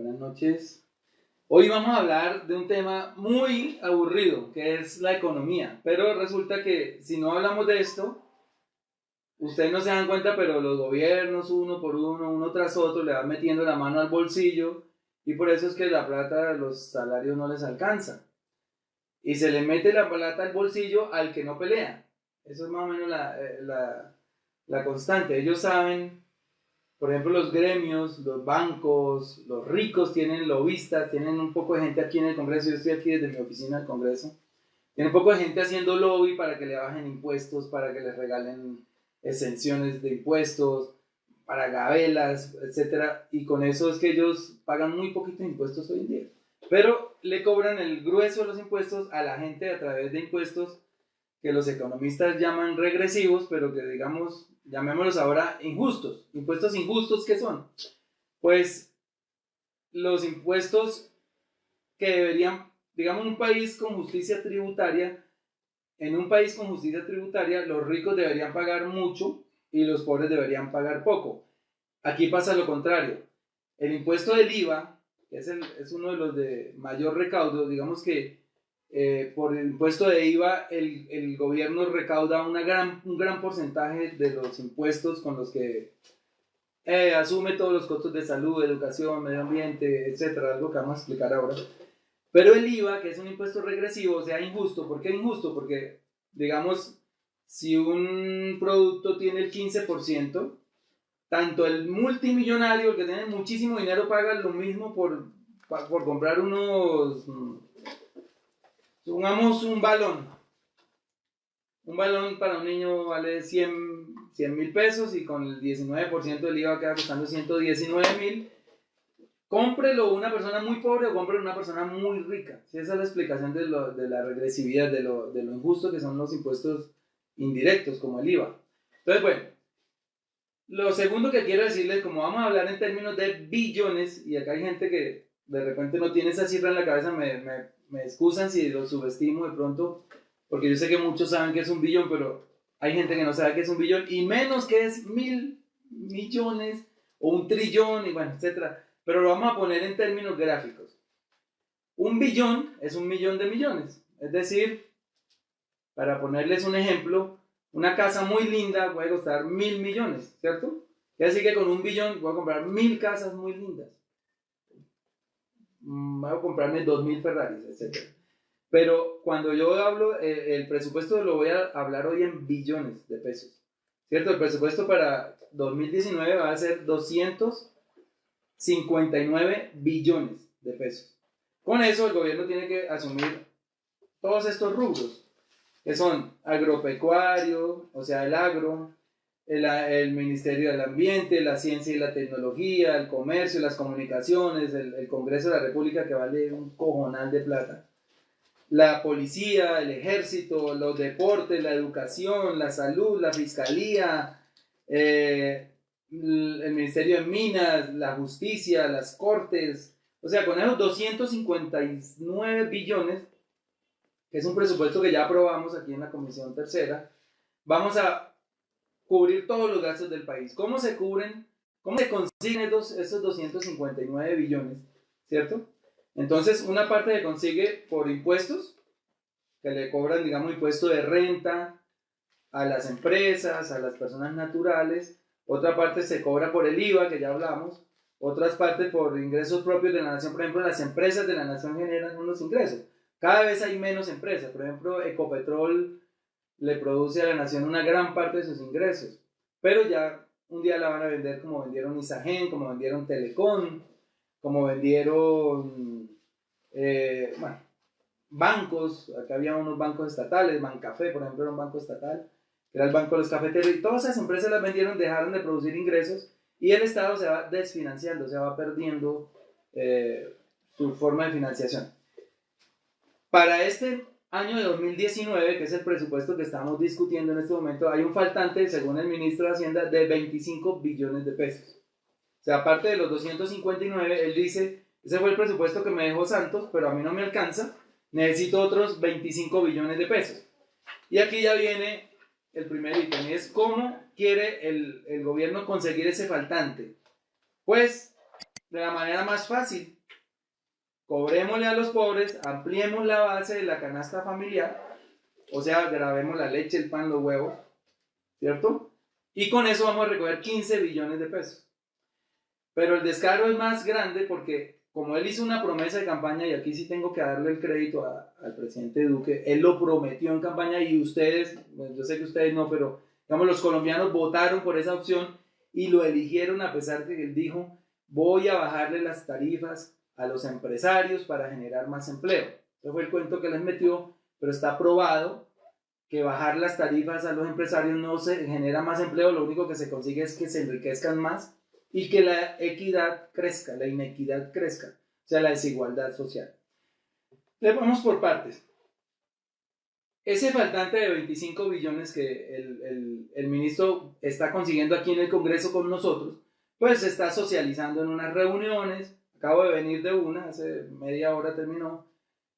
Buenas noches. Hoy vamos a hablar de un tema muy aburrido, que es la economía. Pero resulta que si no hablamos de esto, ustedes no se dan cuenta, pero los gobiernos, uno por uno, uno tras otro, le van metiendo la mano al bolsillo y por eso es que la plata, los salarios no les alcanza. Y se le mete la plata al bolsillo al que no pelea. Eso es más o menos la constante. Ellos saben. Por ejemplo, los gremios, los bancos, los ricos tienen lobistas, tienen un poco de gente aquí en el Congreso. Yo estoy aquí desde mi oficina del Congreso. Tienen un poco de gente haciendo lobby para que le bajen impuestos, para que les regalen exenciones de impuestos, para gabelas, etcétera. Y con eso es que ellos pagan muy poquitos impuestos hoy en día. Pero le cobran el grueso de los impuestos a la gente a través de impuestos que los economistas llaman regresivos, pero que digamos, llamémoslos ahora injustos. ¿Impuestos injustos qué son? Pues los impuestos que deberían, digamos, en un país con justicia tributaria, los ricos deberían pagar mucho y los pobres deberían pagar poco. Aquí pasa lo contrario. El impuesto del IVA, que es uno de los de mayor recaudo, digamos que por el impuesto de IVA el gobierno recauda un gran porcentaje de los impuestos con los que asume todos los costos de salud, educación, medio ambiente, etcétera, algo que vamos a explicar ahora. Pero el IVA, que es un impuesto regresivo, o sea, injusto. ¿Por qué injusto? Porque, digamos, si un producto tiene el 15%, tanto el multimillonario, el que tiene muchísimo dinero, paga lo mismo por comprar supongamos un balón. Un balón para un niño vale 100,000 pesos y con el 19% del IVA queda costando 119,000. Cómprelo una persona muy pobre o cómprelo una persona muy rica. ¿Sí? Esa es la explicación de la regresividad, de lo injusto que son los impuestos indirectos, como el IVA. Entonces, bueno, lo segundo que quiero decirles, como vamos a hablar en términos de billones, y acá hay gente que de repente no tiene esa cifra en la cabeza, me excusan si lo subestimo de pronto, porque yo sé que muchos saben que es un billón, pero hay gente que no sabe que es un billón, y menos que es 1.000 millones, o un trillón, y bueno, etcétera. Pero lo vamos a poner en términos gráficos. Un billón es 1 millón de millones. Es decir, para ponerles un ejemplo, una casa muy linda puede costar 1.000 millones, ¿cierto? Quiere decir que con un billón voy a comprar 1.000 casas muy lindas. Voy a comprarme 2.000 Ferraris, etc. Pero cuando yo hablo, el presupuesto lo voy a hablar hoy en billones de pesos, ¿cierto? El presupuesto para 2019 va a ser 259 billones de pesos. Con eso el gobierno tiene que asumir todos estos rubros, que son agropecuario, o sea, el agro, el Ministerio del Ambiente, la Ciencia y la Tecnología, el comercio, las comunicaciones, el Congreso de la República, que vale un cojonal de plata, la policía, el ejército, los deportes, la educación, la salud, la fiscalía, el Ministerio de Minas, la justicia, las cortes. O sea, con esos 259 billones, que es un presupuesto que ya aprobamos aquí en la Comisión Tercera, vamos a cubrir todos los gastos del país. ¿Cómo se cubren? ¿Cómo se consiguen esos 259 billones? ¿Cierto? Entonces, una parte se consigue por impuestos, que le cobran, digamos, impuesto de renta a las empresas, a las personas naturales. Otra parte se cobra por el IVA, que ya hablamos. Otras partes por ingresos propios de la nación. Por ejemplo, las empresas de la nación generan unos ingresos. Cada vez hay menos empresas. Por ejemplo, Ecopetrol le produce a la nación una gran parte de sus ingresos. Pero ya un día la van a vender como vendieron Isagen, como vendieron Telecom, como vendieron, bueno, bancos. Acá había unos bancos estatales, Bancafé, por ejemplo, era un banco estatal, que era el banco de los cafeteros, y todas esas empresas las vendieron, dejaron de producir ingresos, y el Estado se va desfinanciando, se va perdiendo su forma de financiación. Para este año de 2019, que es el presupuesto que estamos discutiendo en este momento, hay un faltante, según el ministro de Hacienda, de 25 billones de pesos. O sea, aparte de los 259, él dice, ese fue el presupuesto que me dejó Santos, pero a mí no me alcanza, necesito otros 25 billones de pesos. Y aquí ya viene el primer ítem, y es cómo quiere el gobierno conseguir ese faltante. Pues de la manera más fácil. Cobrémosle a los pobres, ampliemos la base de la canasta familiar, o sea, grabemos la leche, el pan, los huevos, ¿cierto? Y con eso vamos a recoger 15 billones de pesos. Pero el descaro es más grande porque como él hizo una promesa de campaña, y aquí sí tengo que darle el crédito al presidente Duque, él lo prometió en campaña y ustedes, pues yo sé que ustedes no, pero digamos los colombianos votaron por esa opción y lo eligieron a pesar de que él dijo, voy a bajarle las tarifas a los empresarios para generar más empleo. Ese fue el cuento que les metió, pero está probado que bajar las tarifas a los empresarios no se genera más empleo, lo único que se consigue es que se enriquezcan más y que la equidad crezca, la inequidad crezca, o sea, la desigualdad social. Entonces vamos por partes. Ese faltante de 25 billones que el ministro está consiguiendo aquí en el Congreso con nosotros, pues se está socializando en unas reuniones, acabo de venir de una, hace media hora terminó,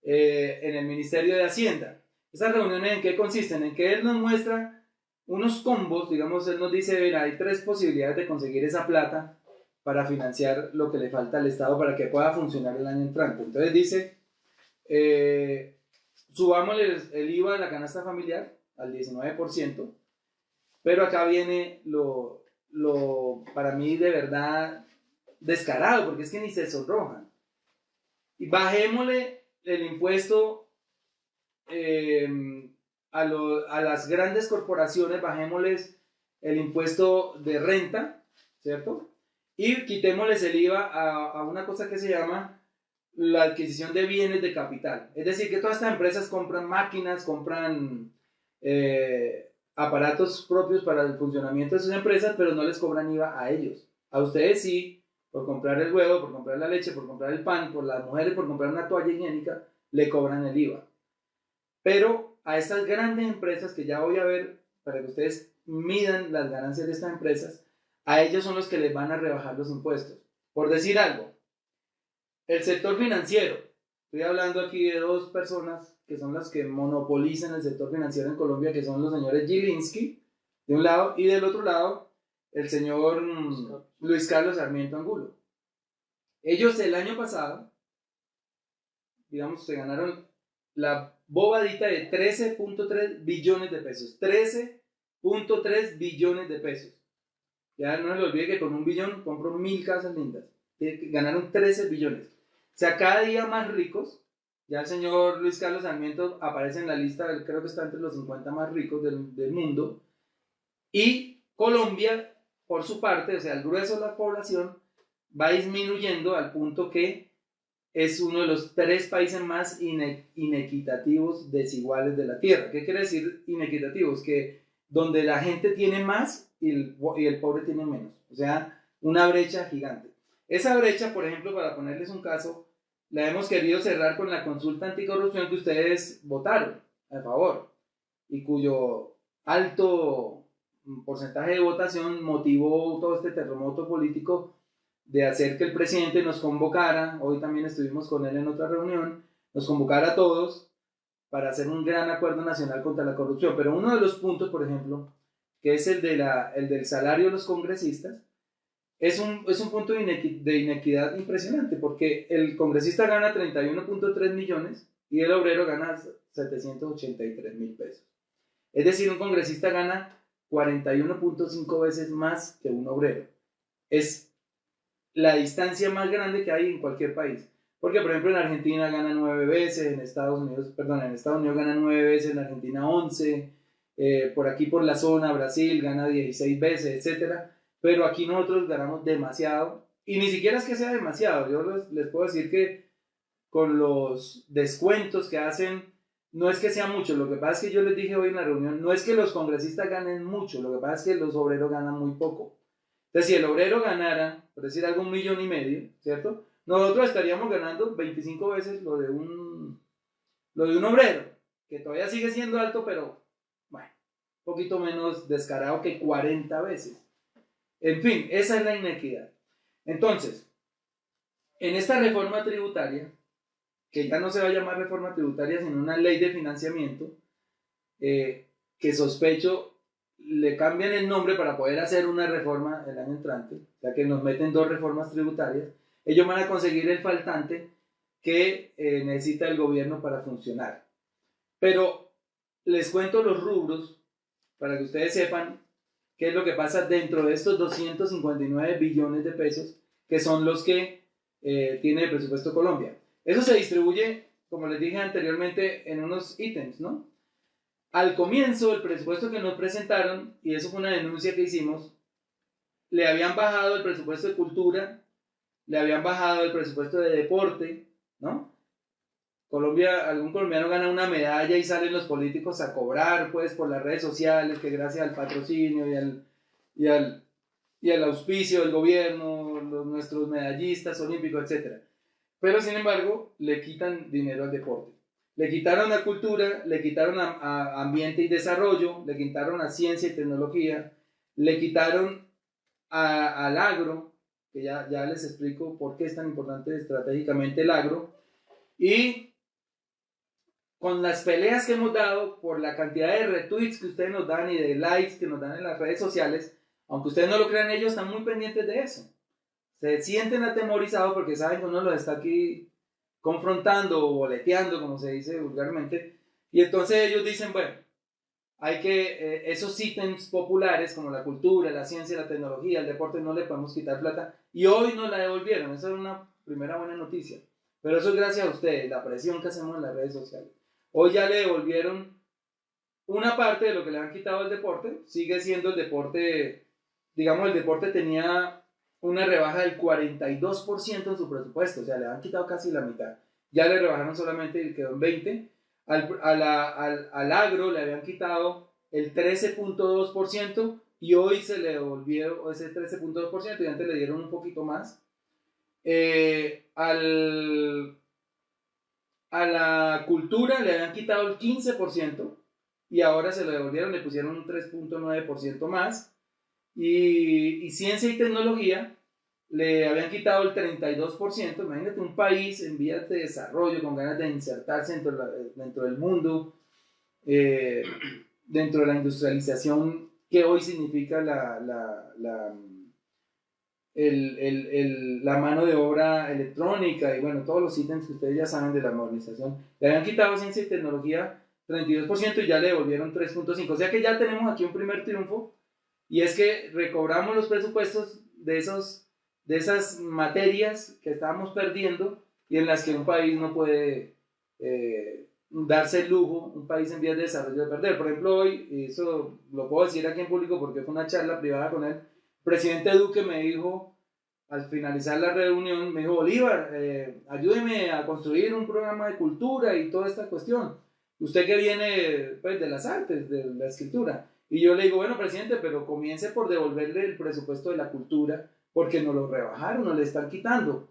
en el Ministerio de Hacienda. ¿Esas reuniones en qué consisten? En que él nos muestra unos combos, digamos, él nos dice, mira, hay 3 posibilidades de conseguir esa plata para financiar lo que le falta al Estado para que pueda funcionar el año entrante. Entonces dice, subámosle el IVA de la canasta familiar al 19%, pero acá viene para mí de verdad descarado, porque es que ni se sonrojan. Y bajémosle el impuesto a las grandes corporaciones, bajémosles el impuesto de renta, ¿cierto? Y quitémosles el IVA a una cosa que se llama la adquisición de bienes de capital. Es decir, que todas estas empresas compran máquinas, compran aparatos propios para el funcionamiento de sus empresas, pero no les cobran IVA a ellos. A ustedes sí, por comprar el huevo, por comprar la leche, por comprar el pan, por las mujeres, por comprar una toalla higiénica, le cobran el IVA. Pero a estas grandes empresas que ya voy a ver, para que ustedes midan las ganancias de estas empresas, a ellos son los que les van a rebajar los impuestos. Por decir algo, el sector financiero, estoy hablando aquí de 2 personas que son las que monopolizan el sector financiero en Colombia, que son los señores Gilinski, de un lado, y del otro lado, el señor Luis Carlos Sarmiento Angulo. Ellos el año pasado, digamos, se ganaron la bobadita de 13.3 billones de pesos. 13.3 billones de pesos. Ya no se les olvide que con 1 billón compro 1000 casas lindas. Ganaron 13 billones. O sea, cada día más ricos. Ya el señor Luis Carlos Sarmiento aparece en la lista, creo que está entre los 50 más ricos del mundo. Y Colombia, por su parte, o sea, el grueso de la población va disminuyendo al punto que es uno de los 3 países más inequitativos, desiguales de la Tierra. ¿Qué quiere decir inequitativos? Que donde la gente tiene más y el pobre tiene menos. O sea, una brecha gigante. Esa brecha, por ejemplo, para ponerles un caso, la hemos querido cerrar con la consulta anticorrupción que ustedes votaron a favor y cuyo alto porcentaje de votación motivó todo este terremoto político de hacer que el presidente nos convocara, hoy también estuvimos con él en otra reunión, nos convocara a todos para hacer un gran acuerdo nacional contra la corrupción. Pero uno de los puntos, por ejemplo, que es el del salario de los congresistas, es un punto de inequidad impresionante, porque el congresista gana 31.3 millones y el obrero gana 783 mil pesos. Es decir, un congresista gana 41.5 veces más que un obrero. Es la distancia más grande que hay en cualquier país. Porque, por ejemplo, en Argentina gana 9 veces, en Estados Unidos gana 9 veces, en Argentina 11, por aquí por la zona, Brasil gana 16 veces, etc. Pero aquí nosotros ganamos demasiado, y ni siquiera es que sea demasiado, yo les puedo decir que con los descuentos que hacen, no es que sea mucho, lo que pasa es que yo les dije hoy en la reunión, no es que los congresistas ganen mucho, lo que pasa es que los obreros ganan muy poco. Entonces, si el obrero ganara, por decir algo, 1,5 millones, ¿cierto? Nosotros estaríamos ganando 25 veces lo de un obrero, que todavía sigue siendo alto, pero, bueno, un poquito menos descarado que 40 veces. En fin, esa es la inequidad. Entonces, en esta reforma tributaria, que ya no se va a llamar reforma tributaria, sino una ley de financiamiento, que sospecho le cambian el nombre para poder hacer una reforma el año entrante, o sea que nos meten 2 reformas tributarias. ellos van a conseguir el faltante que necesita el gobierno para funcionar. Pero les cuento los rubros para que ustedes sepan qué es lo que pasa dentro de estos 259 billones de pesos que son los que tiene el presupuesto Colombia. Eso se distribuye, como les dije anteriormente, en unos ítems, ¿no? Al comienzo, el presupuesto que nos presentaron, y eso fue una denuncia que hicimos, le habían bajado el presupuesto de cultura, le habían bajado el presupuesto de deporte, ¿no? Colombia, algún colombiano gana una medalla y salen los políticos a cobrar, pues, por las redes sociales, que gracias al patrocinio y al auspicio del gobierno, nuestros medallistas olímpicos, etc. Pero, sin embargo, le quitan dinero al deporte. Le quitaron a cultura, le quitaron a ambiente y desarrollo, le quitaron a ciencia y tecnología, le quitaron al agro, que ya les explico por qué es tan importante estratégicamente el agro, y con las peleas que hemos dado por la cantidad de retweets que ustedes nos dan y de likes que nos dan en las redes sociales, aunque ustedes no lo crean, ellos están muy pendientes de eso. Se sienten atemorizados porque saben que uno los está aquí confrontando o boleteando, como se dice vulgarmente, y entonces ellos dicen, bueno, hay que, esos ítems populares como la cultura, la ciencia, la tecnología, el deporte, no le podemos quitar plata, y hoy nos la devolvieron. Esa es una primera buena noticia, pero eso es gracias a ustedes, la presión que hacemos en las redes sociales. Hoy ya le devolvieron una parte de lo que le han quitado al deporte. Sigue siendo el deporte, digamos, el deporte tenía una rebaja del 42% en su presupuesto, o sea, le han quitado casi la mitad. Ya le rebajaron solamente y quedó en 20%. Al agro le habían quitado el 13.2% y hoy se le devolvieron ese 13.2% y antes le dieron un poquito más. A la cultura le habían quitado el 15% y ahora se lo devolvieron, le pusieron un 3.9% más. Y ciencia y tecnología le habían quitado el 32%. Imagínate un país en vías de desarrollo con ganas de insertarse dentro del mundo, dentro de la industrialización que hoy significa la mano de obra electrónica y bueno, todos los ítems que ustedes ya saben de la modernización. Le habían quitado ciencia y tecnología 32% y ya le devolvieron 3.5%. O sea que ya tenemos aquí un primer triunfo, y es que recobramos los presupuestos de esas materias que estábamos perdiendo y en las que un país no puede darse el lujo, un país en vías de desarrollo, de perder. Por ejemplo, hoy, y eso lo puedo decir aquí en público porque fue una charla privada con él, el presidente Duque me dijo, al finalizar la reunión, me dijo, Bolívar, ayúdeme a construir un programa de cultura y toda esta cuestión. Usted que viene pues, de las artes, de la escritura. Y yo le digo, bueno, presidente, pero comience por devolverle el presupuesto de la cultura, porque nos lo rebajaron, nos le están quitando.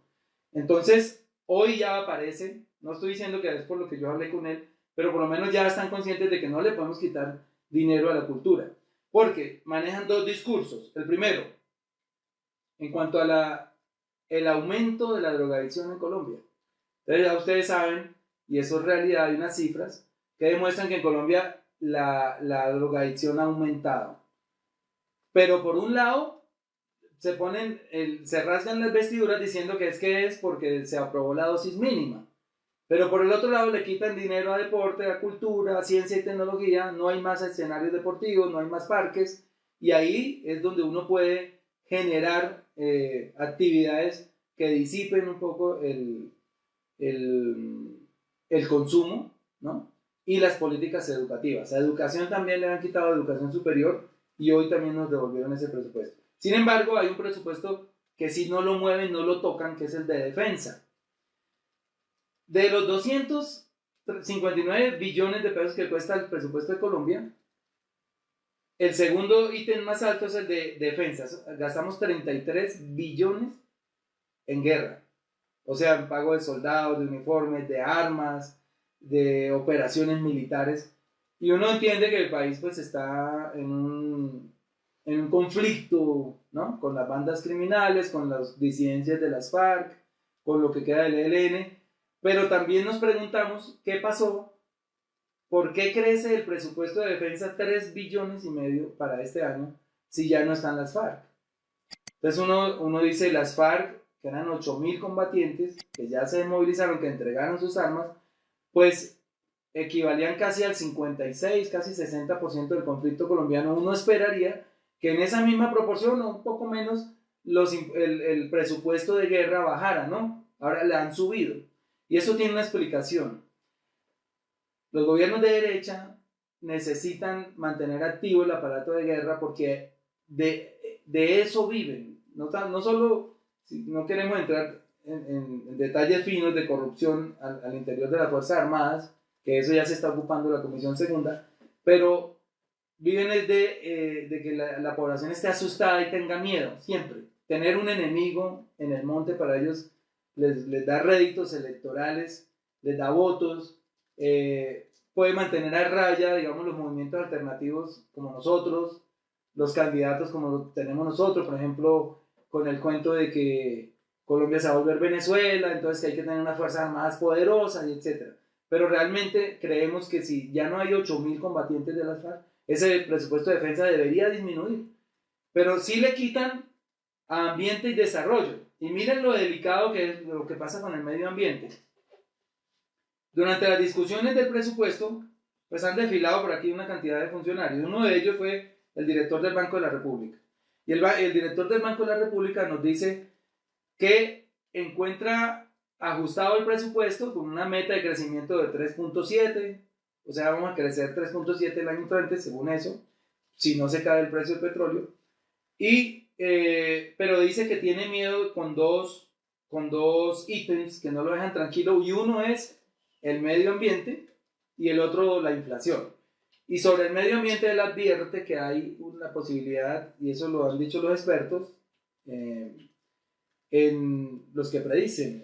Entonces, hoy ya aparece, no estoy diciendo que es por lo que yo hablé con él, pero por lo menos ya están conscientes de que no le podemos quitar dinero a la cultura, porque manejan dos discursos. El primero, en cuanto a el aumento de la drogadicción en Colombia. Entonces ya ustedes saben, y eso es realidad, hay unas cifras que demuestran que en Colombia la drogadicción ha aumentado. Pero por un lado, se rasgan las vestiduras diciendo que es porque se aprobó la dosis mínima. Pero por el otro lado le quitan dinero a deporte, a cultura, a ciencia y tecnología, no hay más escenarios deportivos, no hay más parques, y ahí es donde uno puede generar actividades que disipen un poco el consumo, ¿no? Y las políticas educativas. A educación también le han quitado educación superior y hoy también nos devolvieron ese presupuesto. Sin embargo, hay un presupuesto que si no lo mueven, no lo tocan, que es el de defensa. De los 259 billones de pesos que cuesta el presupuesto de Colombia, el segundo ítem más alto es el de defensa. Gastamos 33 billones en guerra. O sea, en pago de soldados, de uniformes, de armas, de operaciones militares. Y uno entiende que el país pues está en un conflicto, ¿no? Con las bandas criminales, con las disidencias de las FARC, con lo que queda del ELN. Pero también nos preguntamos qué pasó, por qué crece el presupuesto de defensa 3 billones y medio para este año si ya no están las FARC. Entonces uno dice, las FARC que eran 8.000 combatientes que ya se movilizaron, que entregaron sus armas, pues equivalían casi al 56, casi 60% del conflicto colombiano. Uno esperaría que en esa misma proporción o un poco menos el presupuesto de guerra bajara, ¿no? Ahora le han subido. Y eso tiene una explicación. Los gobiernos de derecha necesitan mantener activo el aparato de guerra porque de eso viven. No solo, no queremos entrar en detalles finos de corrupción al interior de las Fuerzas Armadas, que eso ya se está ocupando la Comisión Segunda, pero viven es de que la población esté asustada y tenga miedo, siempre. Tener un enemigo en el monte para ellos les da réditos electorales, les da votos, puede mantener a raya, digamos, los movimientos alternativos como nosotros, los candidatos como lo tenemos nosotros, por ejemplo, con el cuento de que Colombia se va a volver Venezuela, entonces que hay que tener unas fuerzas armadas poderosas, etc. Pero realmente creemos que si ya no hay 8.000 combatientes de las FARC, ese presupuesto de defensa debería disminuir. Pero sí le quitan a ambiente y desarrollo. Y miren lo delicado que es lo que pasa con el medio ambiente. Durante las discusiones del presupuesto, pues han desfilado por aquí una cantidad de funcionarios. Uno de ellos fue el director del Banco de la República. Y el director del Banco de la República nos dice que encuentra ajustado el presupuesto con una meta de crecimiento de 3.7, o sea, vamos a crecer 3.7 el año entrante, según eso, si no se cae el precio del petróleo. Pero dice que tiene miedo con dos ítems que no lo dejan tranquilo, y uno es el medio ambiente y el otro la inflación. Y sobre el medio ambiente él advierte que hay una posibilidad, y eso lo han dicho los expertos, en los que predicen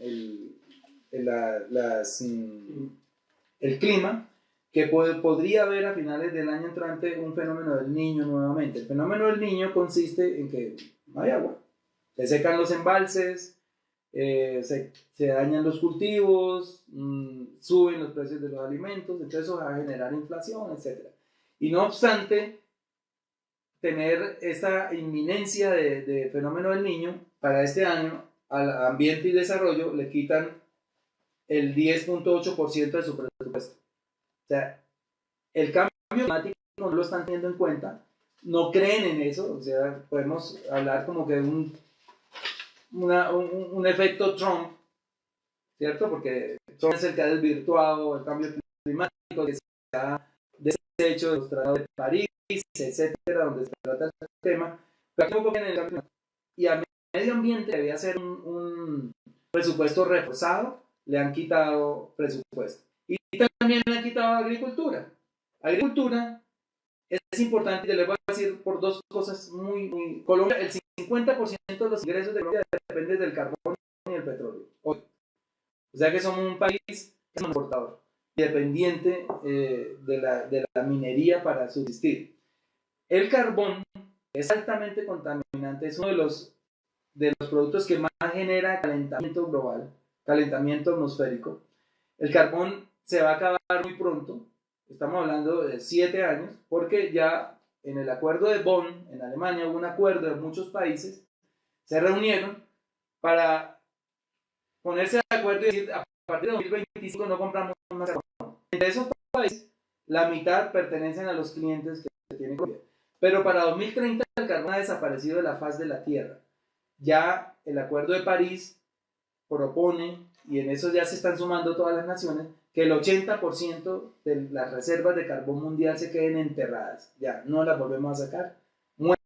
el clima, que podría haber a finales del año entrante un fenómeno del Niño nuevamente. El fenómeno del Niño consiste en que no hay agua, se secan los embalses, se dañan los cultivos, suben los precios de los alimentos, entonces eso va a generar inflación, etc. Y no obstante tener esta inminencia de fenómeno del Niño, para este año al ambiente y desarrollo le quitan el 10.8% de su presupuesto. O sea, el cambio climático no lo están teniendo en cuenta, no creen en eso, o sea, podemos hablar como que de un efecto Trump, ¿cierto? Porque Trump es el que ha desvirtuado el cambio climático, que se ha deshecho de los tratados de París, etcétera, donde se trata el tema, pero aquí un poco en el cambio climático. Y a medio ambiente debía ser un presupuesto reforzado, le han quitado presupuesto. Y también le han quitado agricultura. Agricultura es importante, y les voy a decir por dos cosas muy Colombia, el 50% de los ingresos de Colombia depende del carbón y el petróleo. Hoy. O sea que somos un país que es un exportador, dependiente de la minería para subsistir. El carbón es altamente contaminante, es uno de los productos que más genera calentamiento global, calentamiento atmosférico. El carbón se va a acabar muy pronto, estamos hablando de 7 años, porque ya en el acuerdo de Bonn, en Alemania, hubo un acuerdo de muchos países, se reunieron para ponerse de acuerdo y decir, a partir de 2025 no compramos más carbón. Entre esos países, la mitad pertenecen a los clientes que tienen Colombia. Pero para 2030 el carbón ha desaparecido de la faz de la Tierra. Ya el Acuerdo de París propone, y en eso ya se están sumando todas las naciones, que el 80% de las reservas de carbón mundial se queden enterradas. Ya, no las volvemos a sacar.